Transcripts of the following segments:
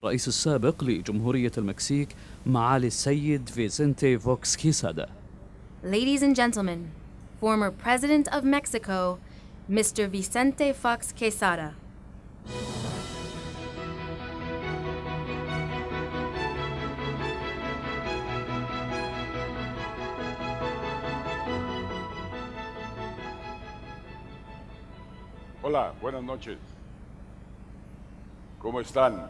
الرئيس السابق لجمهورية المكسيك معالي السيد فيسنتي فوكس كيسادا. Ladies and gentlemen, former President of Mexico, Mr. Vicente Fox Quesada. Hola, buenas noches. ¿Cómo están?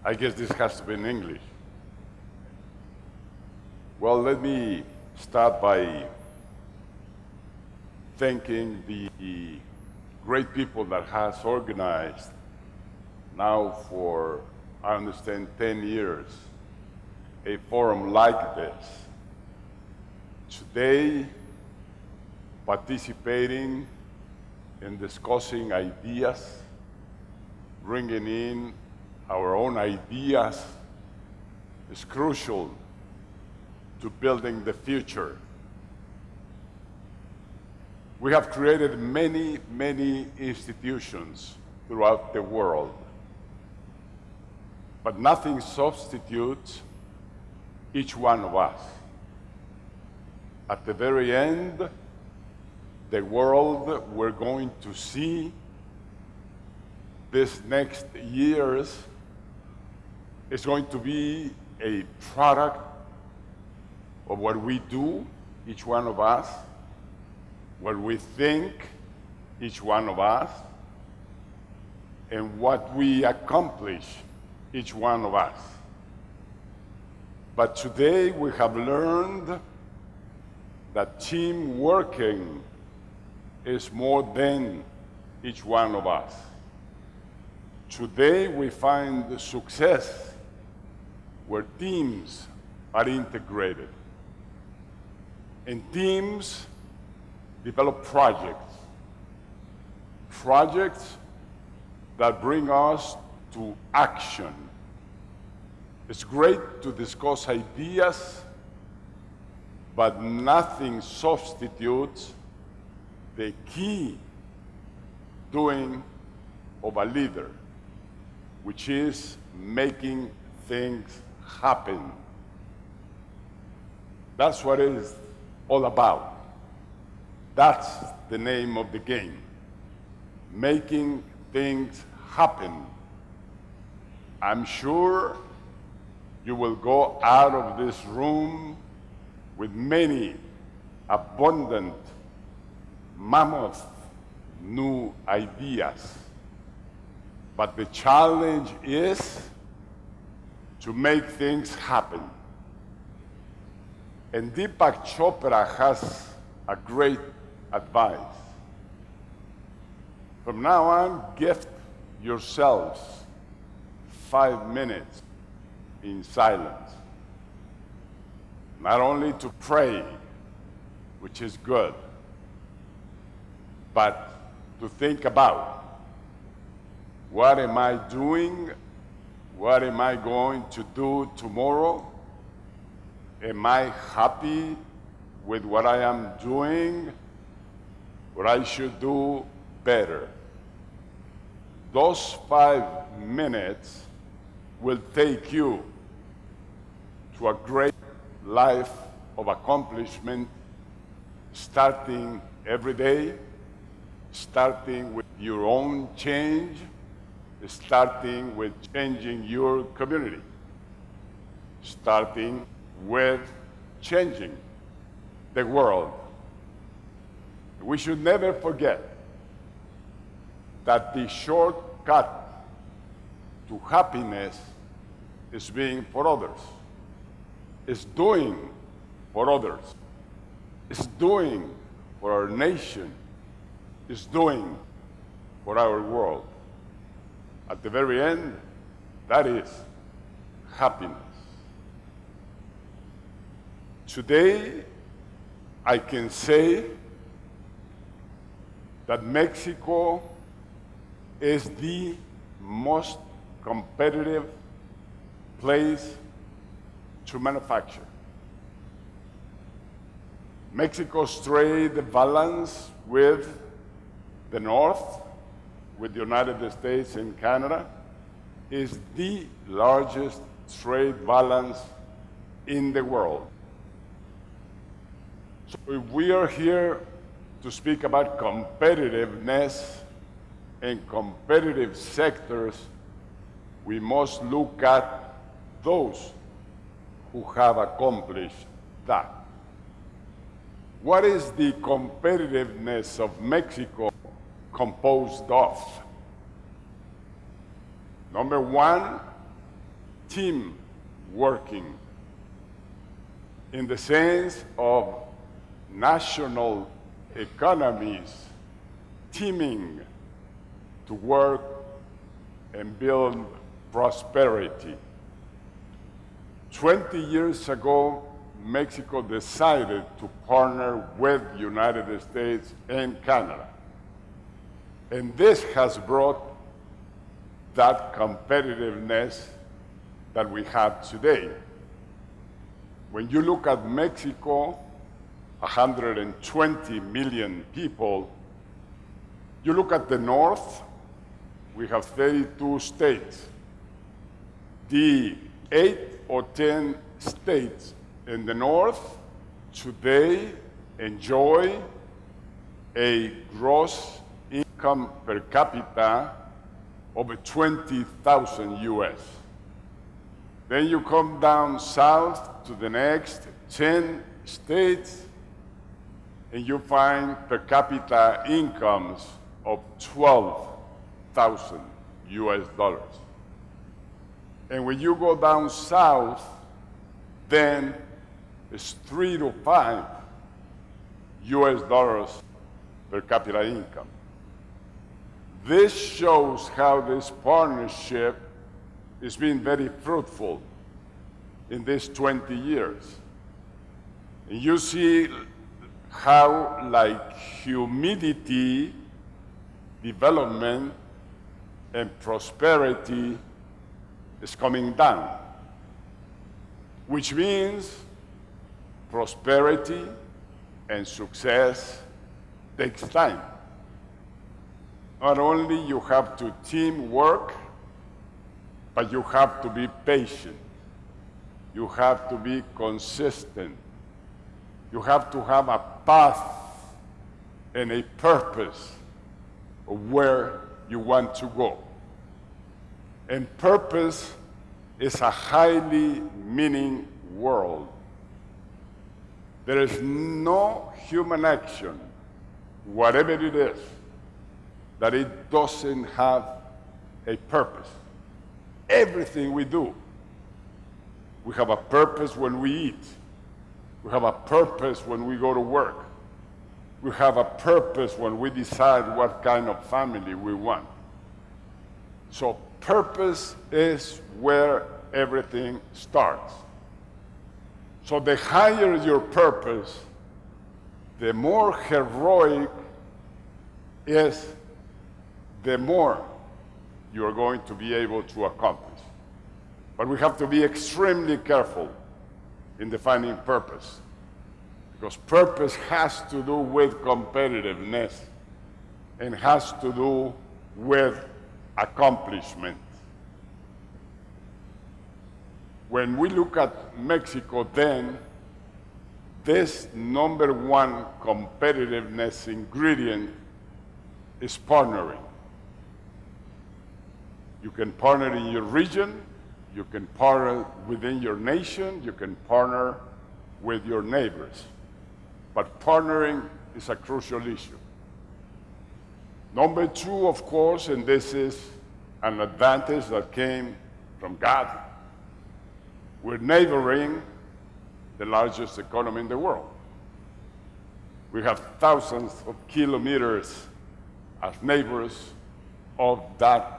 I guess this has to be in English. Well, let me start by thanking the great people that has organized now for, I understand, 10 years, a forum like this. Today, participating in discussing ideas, bringing in our own ideas is crucial to building the future. We have created many, many institutions throughout the world, but nothing substitutes each one of us. At the very end, the world we're going to see this next years is going to be a product of what we do, each one of us, what we think, each one of us, and what we accomplish, each one of us. But today we have learned that team working is more than each one of us. Today we find success where teams are integrated. And teams develop projects that bring us to action. It's great to discuss ideas, but nothing substitutes the key doing of a leader, which is making things happen. That's what it is all about. That's the name of the game, making things happen. I'm sure you will go out of this room with many abundant, mammoth new ideas. But the challenge is to make things happen. And Deepak Chopra has a great advice. From now on, gift yourselves 5 minutes in silence. Not only to pray, which is good, but to think about, what am I doing? What am I going to do tomorrow? Am I happy with what I am doing? What I should do better? Those 5 minutes will take you to a great life of accomplishment, starting every day, starting with your own change, starting with changing your community, starting with changing the world. We should never forget that the shortcut to happiness is being for others, is doing for others, is doing for our nation, is doing for our world. At the very end, that is happiness. Today, I can say that Mexico is the most competitive place to manufacture. Mexico's trade balance with the North, with the United States and Canada is the largest trade balance in the world. So if we are here to speak about competitiveness and competitive sectors, we must look at those who have accomplished that. What is the competitiveness of Mexico composed of? Number one, team working, in the sense of national economies teaming to work and build prosperity. 20 years ago, Mexico decided to partner with the United States and Canada. And this has brought that competitiveness that we have today. When you look at Mexico, 120 million people, you look at the north, we have 32 states. The 8 or 10 states in the north today enjoy a gross income per capita of 20,000 US. Then you come down south to the next 10 states, and you find per capita incomes of 12,000 US dollars. And when you go down south, then it's 3 to 5 US dollars per capita income. This shows how this partnership has been very fruitful in these 20 years. And you see how, like humidity, development and prosperity is coming down, which means prosperity and success takes time. Not only you have to teamwork, but you have to be patient. You have to be consistent. You have to have a path and a purpose of where you want to go. And purpose is a highly meaning world. There is no human action, whatever it is, that it doesn't have a purpose. Everything we do, we have a purpose when we eat. We have a purpose when we go to work. We have a purpose when we decide what kind of family we want. So purpose is where everything starts. So the higher your purpose, the more heroic is, the more you are going to be able to accomplish. But we have to be extremely careful in defining purpose, because purpose has to do with competitiveness and has to do with accomplishment. When we look at Mexico, then this number one competitiveness ingredient is partnering. You can partner in your region, you can partner within your nation, you can partner with your neighbors. But partnering is a crucial issue. Number two, of course, and this is an advantage that came from God, we're neighboring the largest economy in the world. We have thousands of kilometers as neighbors of that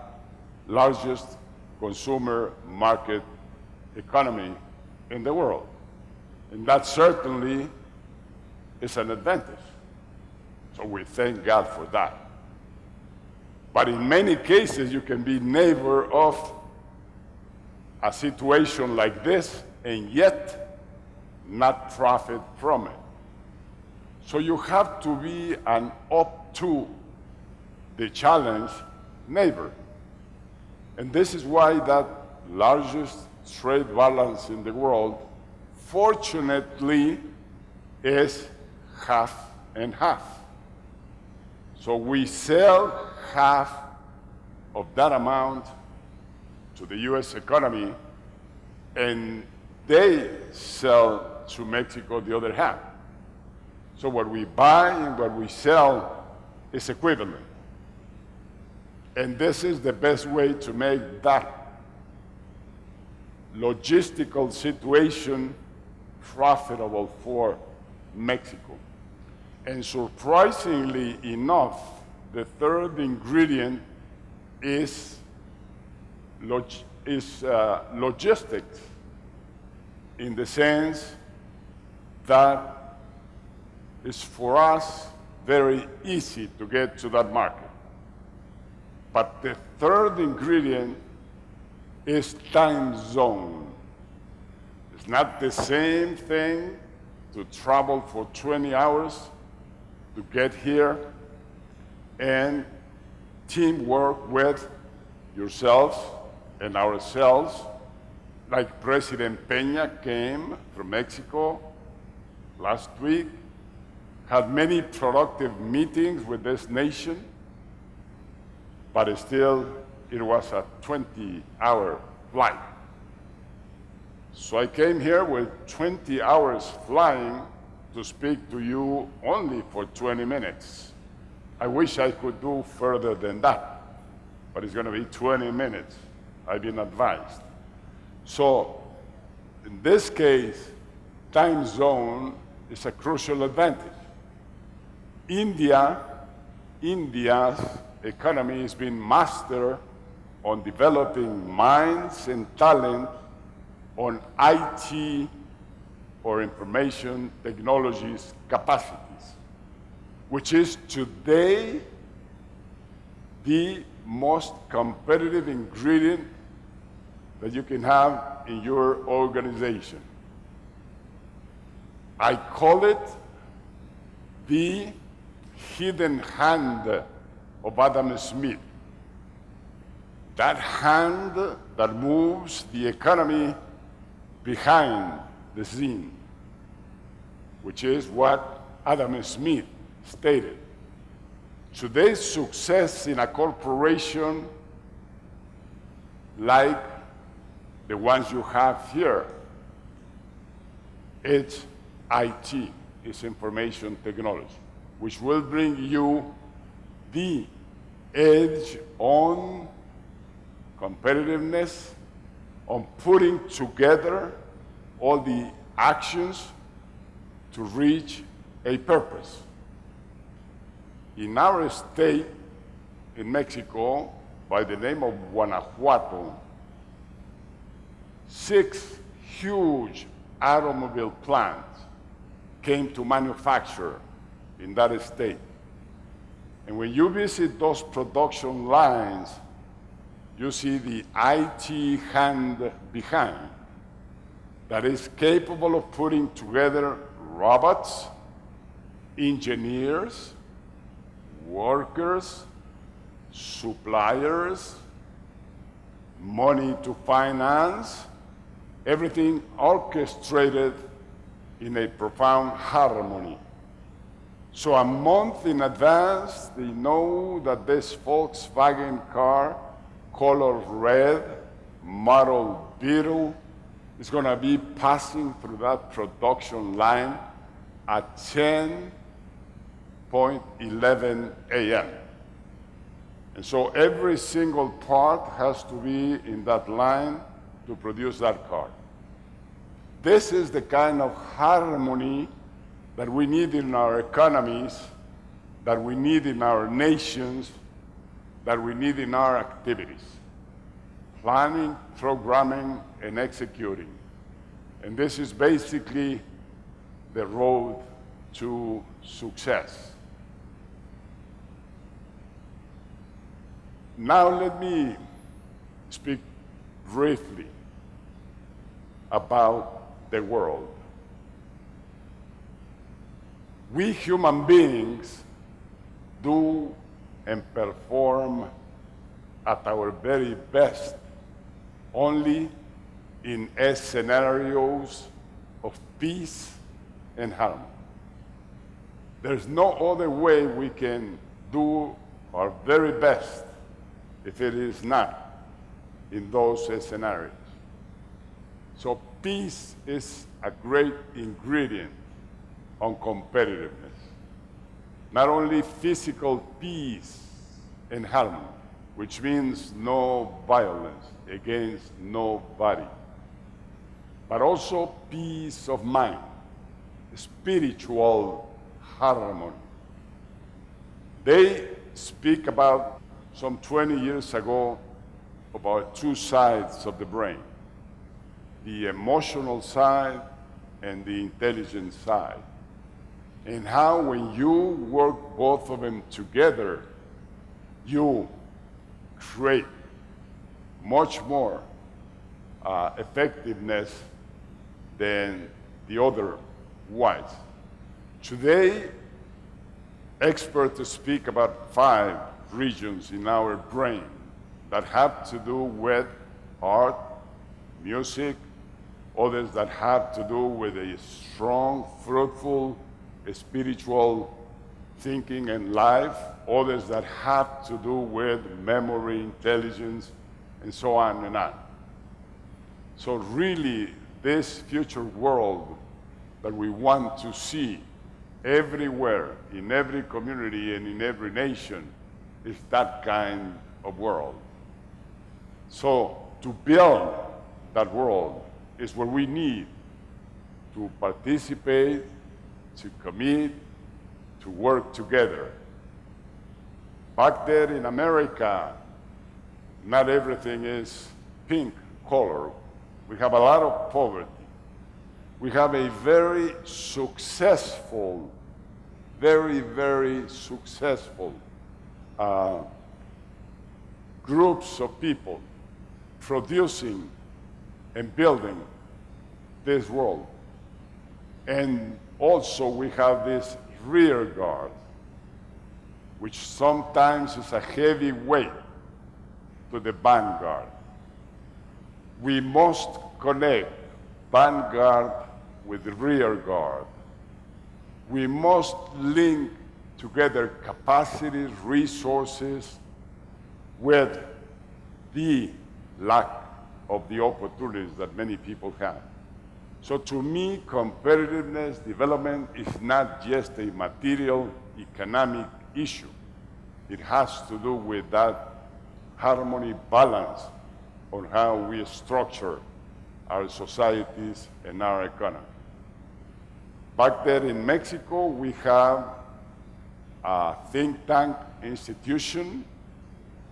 largest consumer market economy in the world. And that certainly is an advantage. So we thank God for that. But in many cases, you can be neighbor of a situation like this and yet not profit from it. So you have to be up to the challenge neighbor. And this is why that largest trade balance in the world, fortunately, is half and half. So we sell half of that amount to the US economy, and they sell to Mexico the other half. So what we buy and what we sell is equivalent. And this is the best way to make that logistical situation profitable for Mexico. And surprisingly enough, the third ingredient is logistics, in the sense that it's for us very easy to get to that market. But the third ingredient is time zone. It's not the same thing to travel for 20 hours to get here, and teamwork with yourselves and ourselves, like President Peña came from Mexico last week, had many productive meetings with this nation, but still it was a 20-hour flight. So I came here with 20 hours flying to speak to you only for 20 minutes. I wish I could do further than that, but it's going to be 20 minutes. I've been advised. So in this case, time zone is a crucial advantage. India's economy has been master on developing minds and talent on IT or information technologies capacities, which is today the most competitive ingredient that you can have in your organization. I call it the hidden hand of Adam Smith. That hand that moves the economy behind the scene, which is what Adam Smith stated. Today's success in a corporation like the ones you have here, it's IT, it's information technology, which will bring you the edge on competitiveness, on putting together all the actions to reach a purpose. In our state, in Mexico, by the name of Guanajuato, 6 huge automobile plants came to manufacture in that state. And when you visit those production lines, you see the IT hand behind that is capable of putting together robots, engineers, workers, suppliers, money to finance, everything orchestrated in a profound harmony. So a month in advance, they know that this Volkswagen car, color red, model Beetle, is going to be passing through that production line at 10:11 a.m. And so every single part has to be in that line to produce that car. This is the kind of harmony that we need in our economies, that we need in our nations, that we need in our activities. Planning, programming, and executing. And this is basically the road to success. Now let me speak briefly about the world. We human beings do and perform at our very best only in scenarios of peace and harmony. There's no other way we can do our very best if it is not in those scenarios. So peace is a great ingredient on competitiveness. Not only physical peace and harmony, which means no violence against nobody, but also peace of mind, spiritual harmony. They speak about some 20 years ago about two sides of the brain, the emotional side and the intelligent side, and how when you work both of them together, you create much more effectiveness than the other wise. Today, experts speak about 5 regions in our brain that have to do with art, music, others that have to do with a strong, fruitful, spiritual thinking and life, others that have to do with memory, intelligence, and so on and on. So really, this future world that we want to see everywhere, in every community and in every nation, is that kind of world. So to build that world is what we need to participate, to commit, to work together. Back there in America, not everything is pink color. We have a lot of poverty. We have a very successful, very successful groups of people producing and building this world. And also we have this rear guard, which sometimes is a heavy weight to the vanguard. We must connect vanguard with the rear guard. We must link together capacities, resources, with the lack of the opportunities that many people have. So to me, competitiveness development is not just a material economic issue. It has to do with that harmony balance on how we structure our societies and our economy. Back there in Mexico, we have a think tank institution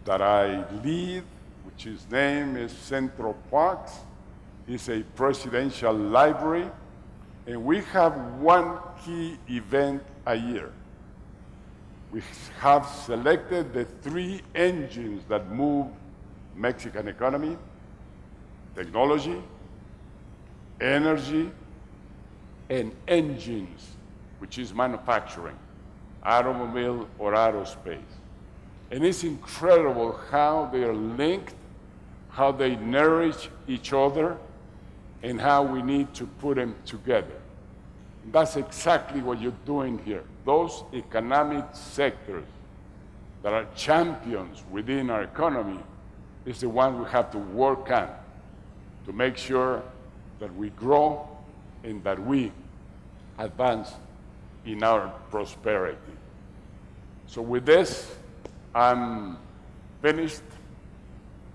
that I lead, which his name is Centro Parks. It's a presidential library, and we have one key event a year. We have selected the 3 engines that move Mexican economy: technology, energy, and engines, which is manufacturing, automobile or aerospace. And it's incredible how they are linked, how they nourish each other, and how we need to put them together. That's exactly what you're doing here. Those economic sectors that are champions within our economy is the one we have to work on to make sure that we grow and that we advance in our prosperity. So with this, I'm finished.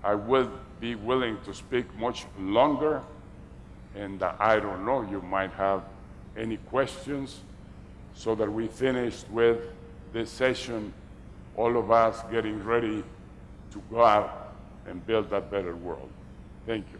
I will be willing to speak much longer, and I don't know, you might have any questions so that we finished with this session, all of us getting ready to go out and build that better world. Thank you.